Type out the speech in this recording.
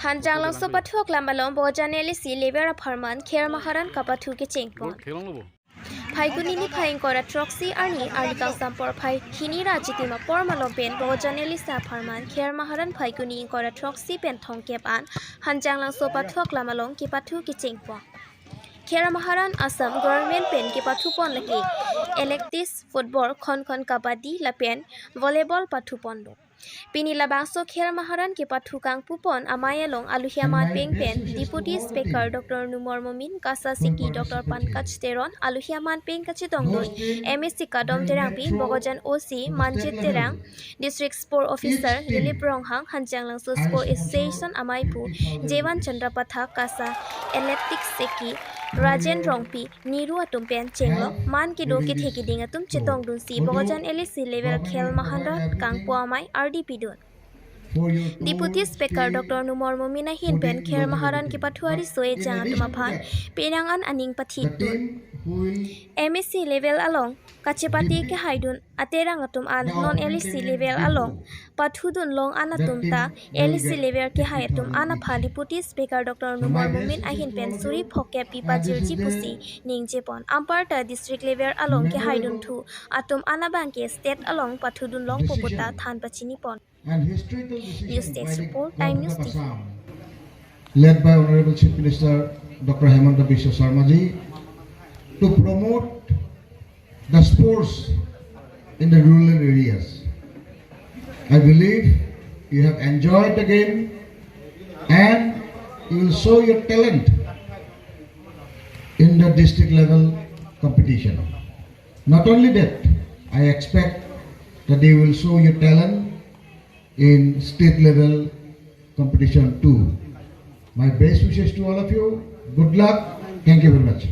Hanjang lang so pathuk lambalom bojaneli si lebera farman kher maharan kapathu ke chengpon. Phaiguni ni phaing kora troxy arni arlikang sampor phai hinira jitima pormalom pen bojaneli sa farman kher maharan phaiguni kora troxy pen thong kepan hanjang lang so pathuk lamalom ki pathu ke chengpon. Kher maharan Assam government pen ki pathu pon laki electis football khon kabaddi la pen volleyball pathu pondo. Pini labangso kher maharan ki pathu kang pupon amayalong aluhiaman peng pen deputy speaker Dr. Numor Momin kasa siki Dr. Pankaj Teron aluhiaman peng kachidongdoi MSc kadom terangpi bogojan OC Manjit Terang district sport officer Lilip Ronghang hanjang langso sport association amaipu Jewan Chandra Pathak kasa athletics seki Rajen Rongpi Niru atum pen chenglo man ki do ki theki ding atum chitong dun si bogojan LC level khel mahanda kang puamai RDP dun Deputy Speaker Dr. Numor Momina hin pen kher maharan ki pathuari soe jang atum aphan penangan aning pathi dun MSc level along kachepati ke haidun aterang atum an non LC level along pathudun long anatum ta LC level ke hayatum anapha Deputy Speaker Dr. Numor Momin ahin pen suri phoke pipa jirji pusi ningjepon amparta district level along ke haidun thu atum anabang ke state along pathudun long poputa than pachini pon News Desk Report Time News TV led by Honorable Chief Minister Dr. Hemanta Biswa Sarma ji to promote the sports in the rural areas. I believe you have enjoyed the game and you will show your talent in the district level competition. Not only that, I expect that they will show your talent in state level competition too. My best wishes to all of you. Good luck. Thank you very much.